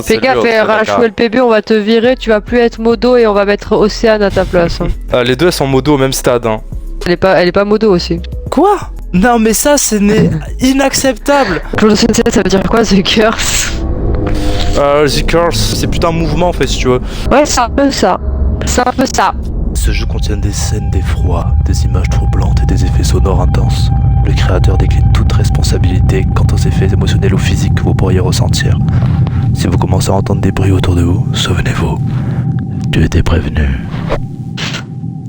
Fais gaffe, rachouer le PB, on va te virer, tu vas plus être modo et on va mettre Océane à ta place. Hein. Les deux elles sont modo au même stade. Hein. Elle est pas modo aussi. Quoi? Non mais ça c'est inacceptable. Claude Sensei, ça veut dire quoi, The Curse? The Curse, c'est plutôt un mouvement en fait si tu veux. Ouais, c'est un peu ça. C'est un peu ça. Ce jeu contient des scènes d'effroi, des images troublantes et des effets sonores intenses. Le créateur décline toute responsabilité quant aux effets émotionnels ou physiques que vous pourriez ressentir. Si vous commencez à entendre des bruits autour de vous, souvenez-vous, tu étais prévenu.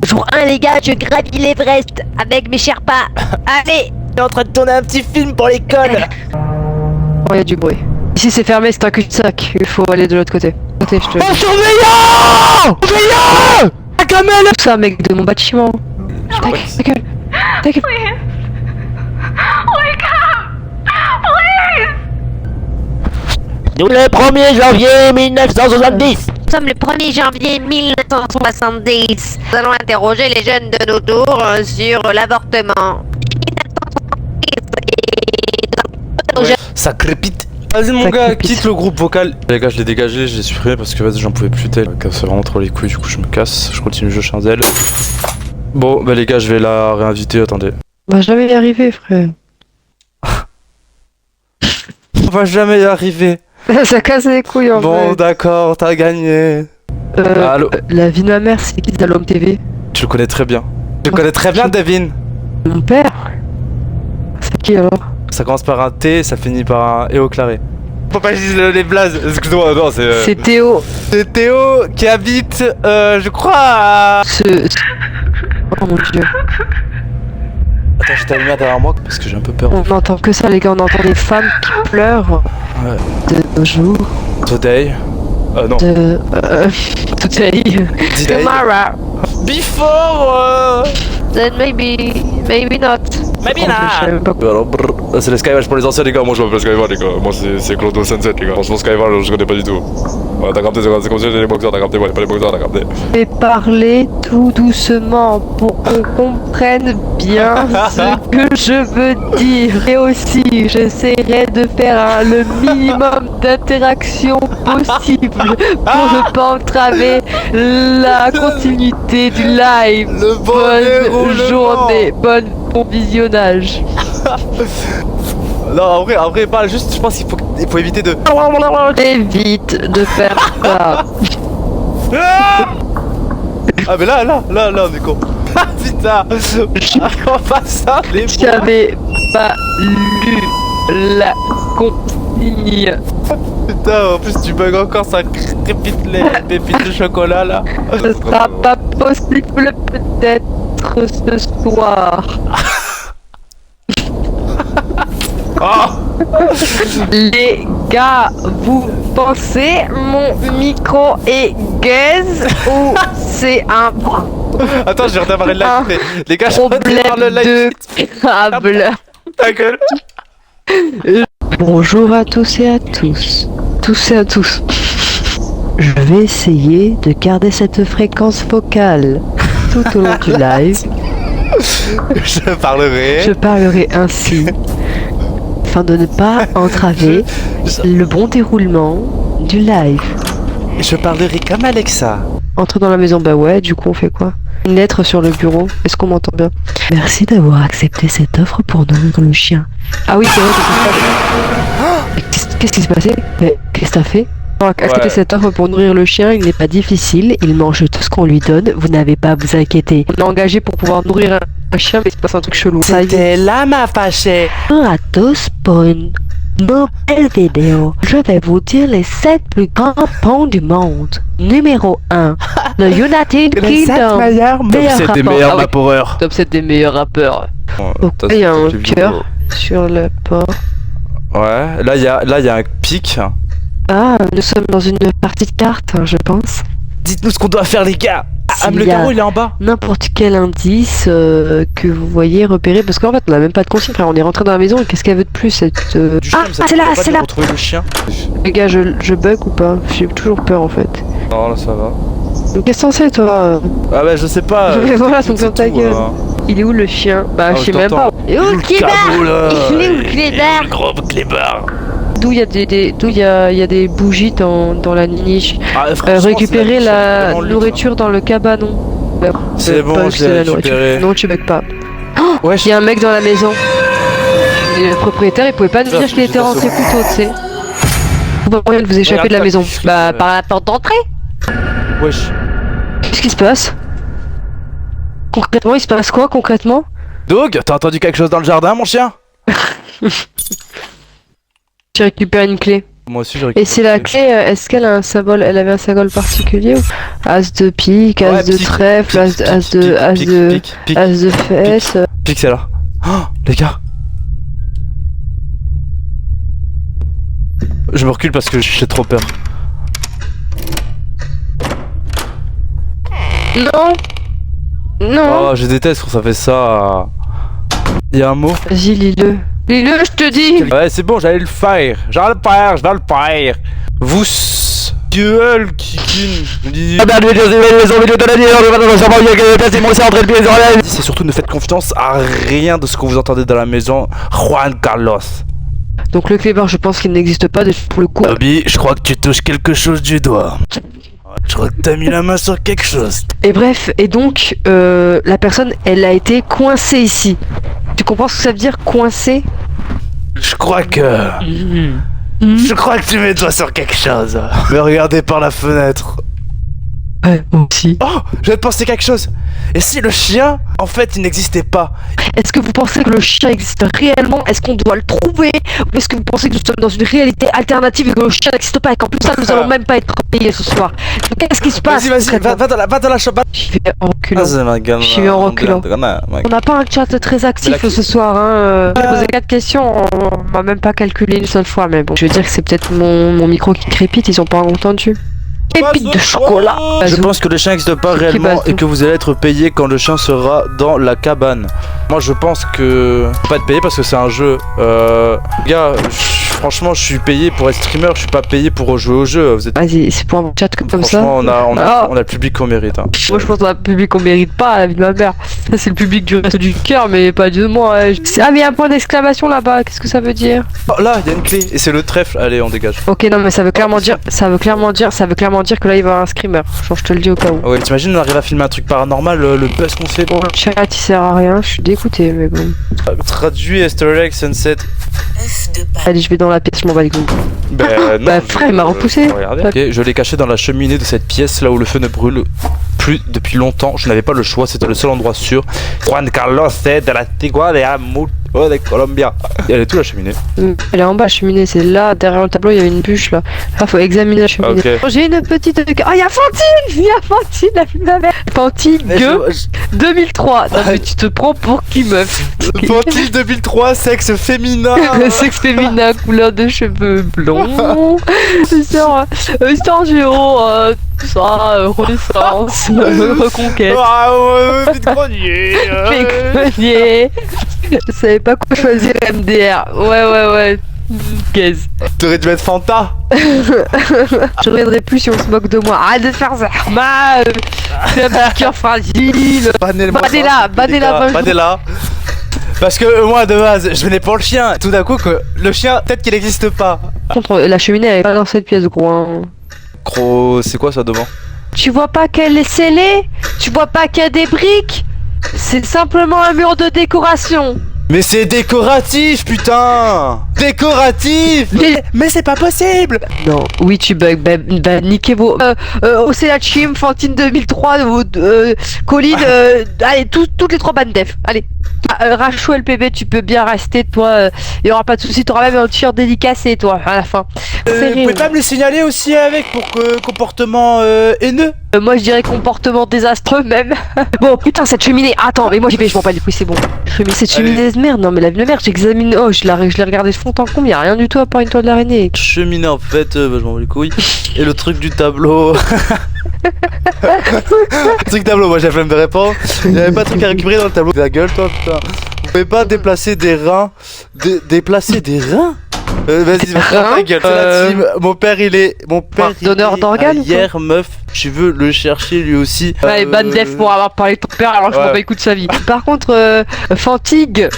Jour 1 les gars, je gravis l'Everest avec mes Sherpas. Allez, On est en train de tourner un petit film pour l'école. Oh, y a du bruit. Ici c'est fermé, c'est un cul-de-sac. Il faut aller de l'autre côté. Je te... Oh, surveillant! Surveillant! La gamelle! Tout ça, mec, de mon bâtiment. Ta gueule. Ta gueule. Nous le 1er janvier 1970. nous sommes le 1er janvier 1970. Nous allons interroger les jeunes de nos tours sur l'avortement. Ça crépite. Vas-y mon Ça gars, crépite. quitte le groupe vocal. Les gars, je l'ai dégagé, je l'ai supprimé parce que vas-y, j'en pouvais plus tel. C'est vraiment trop les couilles, du coup je me casse, je continue le jeu Chandelle. Bon, bah les gars, je vais la réinviter, attendez. On va jamais y arriver, frère. On va jamais y arriver. Ça casse les couilles en Bon, fait. d'accord, t'as gagné. Allô? La vie de ma mère, c'est qui Zalom TV? Tu le connais très bien. Tu le connais très bien, Devin. Mon père? C'est qui alors? Ça commence par un T, ça finit par un E au carré. Faut pas que je dise les blazes, excuse-moi, non, c'est... C'est Théo. C'est Théo qui habite, je crois à... Oh mon dieu. Attends, j'ai ta lumière derrière moi parce que j'ai un peu peur. On n'entend que ça, les gars, on entend des femmes qui pleurent. Ouais. De nos jours. Today. Non. De. Today. Today. Tomorrow. Before. Then maybe not. Maybe Oh, je sais même pas quoi. Alors, brrr, c'est les Skyval pour les anciens, les gars. Moi, je m'appelle Skyval, les gars. Moi, c'est Claude Sensei, les gars. Franchement, Skyval, je connais pas du tout. Ouais, t'as capté, c'est comme si j'ai les boxeurs, t'as capté. Ouais, pas les boxeurs, t'as capté. Je vais parler tout doucement pour qu'on comprenne bien ce que je veux dire. Et aussi, j'essaierai de faire le minimum d'interaction possible pour ne pas entraver la continuité du live. Le bon Bonne déroulement. journée, bon visionnage. Non, en vrai, pas juste, je pense qu'il faut éviter de. Évite de faire ça. Ah, mais là, on est con. Ah, putain. Comment pas ça, les J'avais pas lu la consigne. Putain, en plus, tu bugs encore, ça crépite les pépites de chocolat, là. Ce sera pas possible peut-être ce soir. Les gars, vous pensez mon micro est gaze ou c'est un Attends, je vais redémarrer le live. Un Les gars, je redémarre le problème live. de câble? Ta gueule. Bonjour à tous et à tous. Tous et à tous. Je vais essayer de garder cette fréquence vocale tout au long du live. Je parlerai. Je parlerai ainsi afin de ne pas entraver le bon déroulement du live. Je parlerai comme Alexa. Entre dans la maison, bah ouais, du coup on fait quoi? Une lettre sur le bureau, est-ce qu'on m'entend bien? Merci d'avoir accepté cette offre pour nourrir le chien. Ah oui, c'est vrai, qu'est-ce qui s'est passé? Mais qu'est-ce que t'as fait? Accepter cette offre pour nourrir le chien, il n'est pas difficile, il mange tout ce qu'on lui donne, vous n'avez pas à vous inquiéter. On est engagé pour pouvoir nourrir un chien, mais il se passe un truc chelou. C'était là ma fâchée. Bonjour à tous pour une nouvelle vidéo. Je vais vous dire les 7 plus grands ponts du monde. Numéro 1, le United Kingdom. Top 7 des meilleurs Ah oui. vaporeurs. Top 7 des meilleurs rappeurs. Pourquoi il y a un cœur sur le port? Ouais, là il y a un pic. Ah, nous sommes dans une partie de cartes, je pense. Dites-nous ce qu'on doit faire, les gars. Ah, S'il le y a carreau il est en bas. N'importe quel indice que vous voyez repérer, parce qu'en fait on a même pas de consigne, frère. On est rentré dans la maison et qu'est-ce qu'elle veut de plus cette Du chien, mais ça c'est là, permet pas c'est de là. retrouver le chien. Les gars, je bug ou pas? J'ai toujours peur en fait. Non, là ça va. Donc qu'est-ce que t'en sais toi? Ah bah je sais pas. Mais voilà, donc c'est dans ta tout, gueule. Il est où le chien? Bah Ah, je sais je même pas. t'entends. Et où le clébard? Cabot, là. Il est où le clébard? Gros clébard. d'où il y a des bougies dans la niche. Ah, franchement, Récupérer c'est la vraiment lutte, nourriture dans le cabanon. C'est bon, pas que je c'est l'ai la nourriture. récupéré. Non, tu bugs pas. Wesh. Il y a un mec dans la maison. Et le propriétaire, il pouvait pas nous dire qu'il était rentré plus tôt, tu sais. Pas moyen de vous échapper de la maison. Bah, par la porte d'entrée. Wesh. Qu'est-ce qui se passe? Concrètement, il se passe quoi concrètement? Doug, t'as entendu quelque chose dans le jardin, mon chien? J'ai récupéré une clé. Moi aussi, j'ai récupéré. Et c'est la clé, est-ce qu'elle a un symbole? Elle avait un symbole particulier ou... As de pique, as de trèfle, as de fesse. Pique, c'est là. Oh, les gars. Je me recule parce que j'ai trop peur. Non. Non. Oh, je déteste quand ça fait ça. Il y a un mot. Vas-y, lis-le. Lis-le, je te dis. Ouais, c'est bon, j'allais le faire. Je vais le faire. Vous, gueule qui me dit. C'est surtout ne faites confiance à rien de ce que vous entendez dans la maison. Juan Carlos. Donc le clébard, je pense qu'il n'existe pas pour le coup. Bobby, je crois que tu touches quelque chose du doigt. Je crois que t'as mis la main sur quelque chose. Et bref, et donc la personne, elle a été coincée ici. Tu comprends ce que ça veut dire, coincée? Je crois que... Je crois que tu mets toi sur quelque chose. Me regardez par la fenêtre. Ouais, moi aussi. Oh, je viens de penser quelque chose. Et si le chien, en fait, il n'existait pas? Est-ce que vous pensez que le chien existe réellement? Est-ce qu'on doit le trouver? Ou est-ce que vous pensez que nous sommes dans une réalité alternative et que le chien n'existe pas et qu'en plus ça, nous allons même pas être payés ce soir? Donc, qu'est-ce qui se passe? Vas-y, va dans la chambre. J'y vais en reculant. J'y vais en reculant. On n'a pas un chat très actif ce soir, hein. J'ai posé 4 questions, on m'a même pas calculé une seule fois, mais bon. Je veux dire que c'est peut-être mon micro qui crépite, ils ont pas entendu. Pépite de chocolat. Je pense que le chien n'existe pas réellement et que vous allez être payé quand le chien sera dans la cabane. Moi je pense que faut pas être payé parce que c'est un jeu. Gars, franchement je suis payé pour être streamer, je suis pas payé pour jouer au jeu. Vous êtes... Vas-y, c'est pour un chat comme ça. Franchement on a le public qu'on mérite. Hein. Moi je pense qu'on a le public qu'on mérite pas, la vie de ma mère. Ça c'est le public du reste du cœur, mais pas de moi. Ah mais il y a un point d'exclamation là-bas, qu'est-ce que ça veut dire? Oh, là il y a une clé et c'est le trèfle. Allez on dégage. Ok non mais ça veut clairement dire que là il va y avoir un screamer. Genre je te le dis au cas où. Ouais t'imagines on arrive à filmer un truc paranormal, le buzz qu'on fait. Bon le chat il sert à rien, je suis dégoûté mais bon. Traduit Easter egg Sunset. Allez je vais dans la pièce, je m'en bats les couilles. Ben non. Bah frère il m'a repoussé. Ok, je l'ai caché dans la cheminée de cette pièce là où le feu ne brûle plus depuis longtemps. Je n'avais pas le choix, c'était le seul endroit sûr. Juan Carlos c'est de la Tigua de Amuto de Colombia. Elle est où la cheminée? Elle est en bas la cheminée, c'est là, derrière le tableau il y avait une bûche là. Là faut examiner la cheminée. Okay. J'ai une petite... Oh y'a Fantine, la fille de ma mère. Fantine 2003. Non mais tu te prends pour qui meuf? Fantine 2003, sexe féminin. Sexe féminin, couleur de cheveux blonds. Star Géo, tout ça, Renaissance, Reconquête. Vite grenier. Grenier. Je savais pas quoi choisir MDR. Ouais. Qu'est-ce? T'aurais dû mettre Fanta. Je reviendrai plus si on se moque de moi. Arrête de faire ça. C'est un petit cœur fragile. Bannez-la. Parce que moi de base je venais pour le chien. Tout d'un coup que le chien peut-être qu'il n'existe pas. Par contre la cheminée elle est pas dans cette pièce gros. Hein. Gros, c'est quoi ça devant? Tu vois pas qu'elle est scellée? Tu vois pas qu'il y a des briques? C'est simplement un mur de décoration. Mais c'est décoratif, putain! Décoratif! Mais c'est pas possible! Non, oui, tu bugs. Bah niquez vos. Océachim, Fantine 2003, Colline, allez, toutes les 3 bandes def. Allez. Rachou LPB, tu peux bien rester, toi. Il y aura pas de soucis, t'auras même un t-shirt dédicacé, toi, à la fin. Vous pouvez pas me le signaler aussi avec pour comportement haineux? Moi je dirais comportement désastreux même. Bon putain cette cheminée, attends mais moi j'y vais, je m'en bats les couilles, c'est bon. Mais cette cheminée de merde, non mais la vie de merde, j'examine, oh je l'ai regardé de fond en comble, y'a rien du tout à part une toile d'araignée. Cheminée en fait, je m'en bats les couilles. Et le truc du tableau. Le truc tableau, moi j'ai la flemme de répondre. Y'avait pas de truc à récupérer dans le tableau. La gueule toi putain. Vous pouvez pas déplacer des reins. Déplacer des reins? Vas-y, ta gueule, c'est la team. Mon père il est. Donneur d'organes ou quoi? Hier, meuf, tu veux le chercher lui aussi. Ouais, ban def pour avoir parlé de ton père alors que je m'en bats les coups de sa vie. Par contre, Fantigue.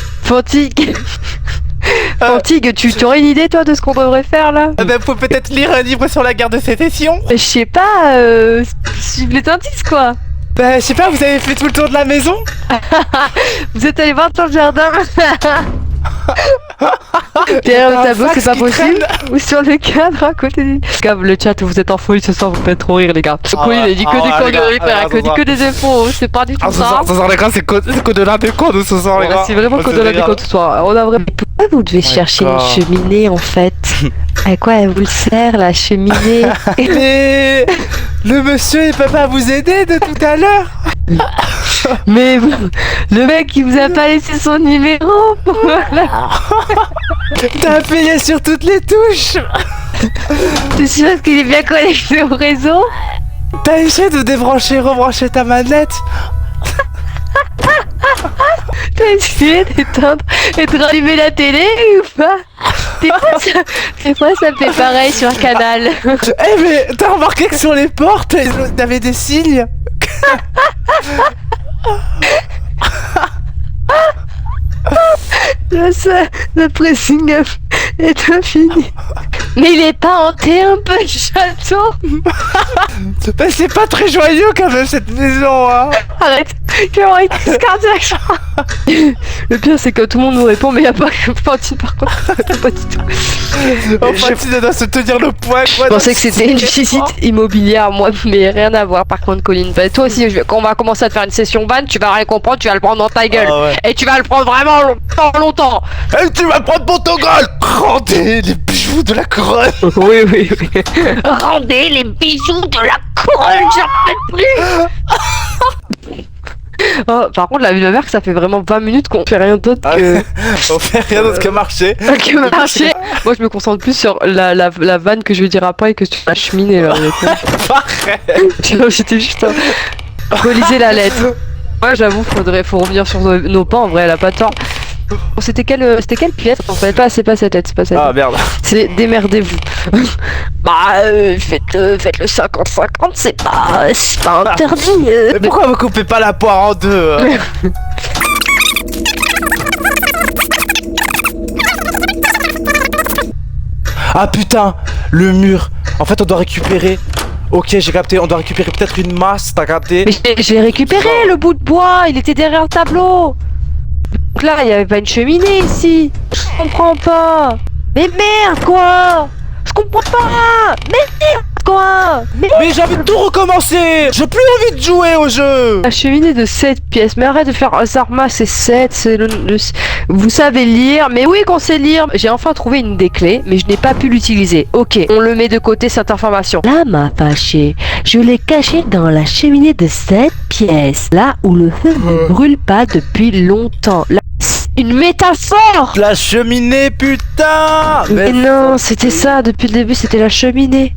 Antig, tu aurais une idée toi de ce qu'on devrait faire là? Bah, faut peut-être lire un livre sur la guerre de sécession. Je sais pas, suivre les indices quoi. Bah, je sais pas, vous avez fait tout le tour de la maison? Vous êtes allé voir dans le jardin? Derrière le tableau, c'est pas possible. Ou sur le cadre à côté du. Le chat, vous êtes en folie ce soir, vous faites trop rire les gars. Oui, il a dit que des conneries, frère, que dit que des infos, c'est pas du tout ça. Ce soir les gars, c'est qu'au-delà des codes ce soir les gars. C'est vraiment qu'au-delà des codes ce soir. On a vraiment. Pourquoi vous devez chercher une cheminée en fait? À quoi elle vous sert la cheminée? Mais le monsieur il peut pas vous aider de tout à l'heure? Mais le mec il vous a pas laissé son numéro. Voilà. T'as appuyé sur toutes les touches. T'es sûr qu'il est bien connecté au réseau? T'as essayé de débrancher et rebrancher ta manette? T'as essayé d'éteindre et de rallumer la télé ou pas? Des fois ça me fait pareil sur un canal. Eh mais t'as remarqué que sur les portes, t'avais des signes? Le pressing est infini. Mais il est pas hanté un peu le château? Bah, c'est pas très joyeux quand même cette maison hein. Arrête, je vais avoir une crise cardiaque. Le pire c'est que tout le monde nous répond mais y a pas que Fantine par contre. Pas du tout. Oh, Fantine doit se tenir le poing quoi. Je pensais que c'était une visite immobilière moi mais rien à voir par contre Colline. Bah, toi aussi quand on va commencer à te faire une session ban tu vas rien comprendre, tu vas le prendre dans ta gueule. Ah ouais. Et tu vas le prendre vraiment longtemps. Et tu vas prendre pour ton gueule. Rendez les bijoux de la couronne. Oui. Rendez les bijoux de la couronne, j'en peux plus. Oh, par contre, la vie de ma mère, ça fait vraiment 20 minutes qu'on fait rien d'autre que... On fait rien d'autre que marcher. que marcher. Moi, je me concentre plus sur la vanne que je vais dire après et que sur la cheminée, là. J'étais juste... Relisez la lettre. Moi, j'avoue, faut revenir sur nos pas, en vrai, elle a pas tort. C'était quelle pièce en fait? C'est pas cette lettre, c'est pas cette lettre. Ah merde. C'est démerdez-vous. Faites le 50-50, c'est pas interdit. Mais pourquoi vous coupez pas la poire en deux? Ah putain, le mur. En fait, on doit récupérer. Ok, j'ai capté. On doit récupérer peut-être une masse. T'as capté? Mais j'ai récupéré le bout de bois. Il était derrière le tableau. Donc là, il y avait pas une cheminée ici. Je comprends pas. Mais merde quoi. Je comprends pas. Mais merde quoi. Mais j'ai envie de tout recommencer. J'ai plus envie de jouer au jeu. La cheminée de 7 pièces. Mais arrête de faire Zarma, c'est 7. C'est Vous savez lire. Mais oui qu'on sait lire. J'ai enfin trouvé une des clés, mais je n'ai pas pu l'utiliser. Ok, on le met de côté cette information. Là m'a fâché. Je l'ai caché dans la cheminée de 7 pièces. Là où le feu ne brûle pas depuis longtemps. Là, Une métaphore. La cheminée, putain. Mais non, c'était ça. Depuis le début, c'était la cheminée.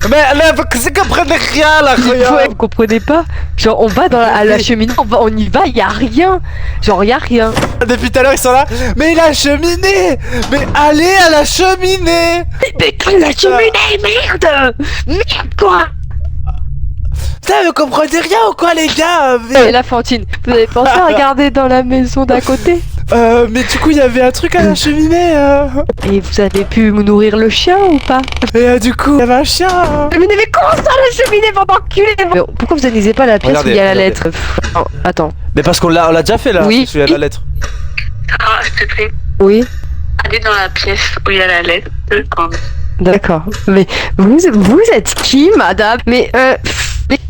Mais là, c'est qu'on prenne rien là, Ouais, vous comprenez pas? Genre on va à la cheminée, on y va, y a rien. Genre y a rien. Depuis tout à l'heure ils sont là. Mais la cheminée. Mais allez à la cheminée. Mais la cheminée, merde. Merde quoi. Putain, vous comprenez rien ou quoi les gars? Et la Fantine, vous avez pensé à regarder dans la maison d'à côté? Mais du coup il y avait un truc à la cheminée. Et vous avez pu me nourrir le chien ou pas? Et du coup il y avait un chien. Mais comment ça la cheminée va m'enculer? Pourquoi vous analysez pas la pièce où il y a la Regardez. lettre? Non, attends. Mais parce qu'on l'a déjà fait là. Oui. Il y a la lettre. Ah, s'il te plaît, Oui. allez dans la pièce où il y a la lettre. D'accord. Mais vous êtes qui, madame? Mais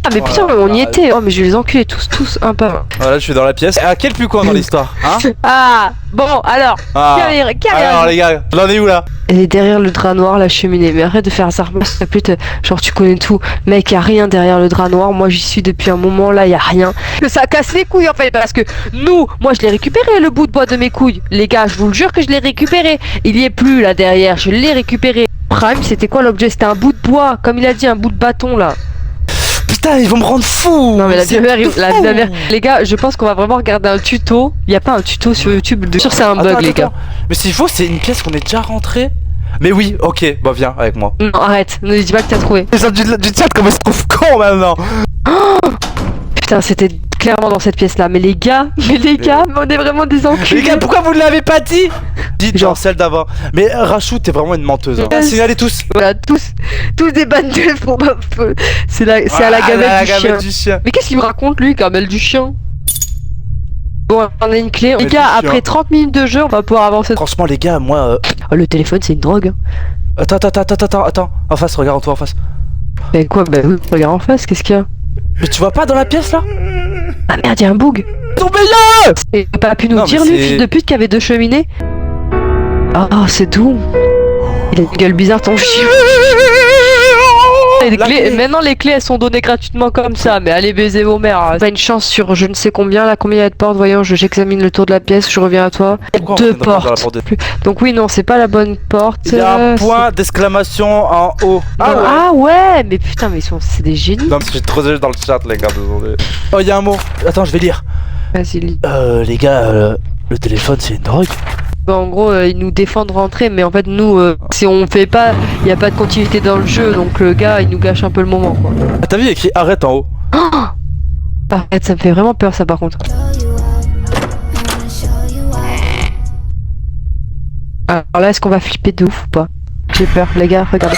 putain, Voilà, on y arrête. était. Oh, mais je vais les enculer tous un par un. Voilà, je suis dans la pièce. À quel plus coin dans l'histoire, hein? Ah, bon, alors. Qui a Alors les gars, on en est où là? Elle est derrière le drap noir, la cheminée. Mais arrête de faire ça, s'il te plaît. Genre, tu connais tout. Mec, y a rien derrière le drap noir. Moi, j'y suis depuis un moment. Là, y a rien. Que ça casse les couilles, en fait. Parce que moi, je l'ai récupéré, le bout de bois de mes couilles. Les gars, je vous le jure que je l'ai récupéré. Il y est plus, là, derrière. Je l'ai récupéré. Prime, c'était quoi l'objet? C'était un bout de bois. Comme il a dit, un bout de bâton, là. Putain, ils vont me rendre fou. Non mais la C'est vie de mère, tout la vie fou. de mère. Les gars, je pense qu'on va vraiment regarder un tuto. Y a pas un tuto sur YouTube de sûr c'est un bug Attends, les gars. attends. Mais s'il faut, c'est une pièce qu'on est déjà rentré. Mais oui, ok, bah viens avec moi. Non arrête, ne dis pas que t'as trouvé. Les gens du chat, comment ils se trouvent con maintenant? Putain c'était clairement dans cette pièce là. Mais les gars, mais on est vraiment des enculés. Les gars, pourquoi vous ne l'avez pas dit? Dites genre Genre. celle d'avant. Mais Rachou, t'es vraiment une menteuse. Hein. Yes. Signalez tous. Voilà, tous des bandits pour ma feu. C'est à la gamelle du chien. Mais qu'est-ce qu'il me raconte lui, gamelle du chien? Bon, on a une clé. Les gars, après 30 minutes de jeu, on va pouvoir avancer. Franchement, les gars, moi. Oh, le téléphone, c'est une drogue. Attends. En face, regarde-toi en face. Mais quoi? Bah oui, regarde en face, qu'est-ce qu'il y a? Mais tu vois pas dans la pièce là? Ah merde, y'a un bug. Tombez là! Et il a pas pu nous Non, dire, mais lui, c'est- fils de pute, qu'il y avait 2 cheminées. Oh, c'est tout. Il a une gueule bizarre, ton chien. Les La clés, clé. maintenant les clés elles sont données gratuitement comme ça, mais allez baiser vos mères. Pas une chance sur je ne sais combien, là combien il y a de portes, voyons, j'examine le tour de la pièce, je reviens à toi. Pourquoi on Deux vient de rentrer dans la portes. porte de- Donc oui non, c'est pas la bonne porte. Il y a un c'est- point d'exclamation en haut. Ah ouais, mais putain, mais c'est des génies. Non, mais j'ai trop de dans le chat, les gars, désolé. Oh, il y a un mot. Attends, je vais lire. Vas-y, lis. Les gars, le téléphone c'est une drogue. Bah, en gros, ils nous défendent de rentrer, mais en fait nous, si on fait pas, il y a pas de continuité dans le jeu, donc le gars il nous gâche un peu le moment quoi. Ah, t'as vu, il y a écrit arrête en haut. Arrête, ça me fait vraiment peur ça par contre. Alors là, est-ce qu'on va flipper de ouf ou pas? J'ai peur, les gars, regardez.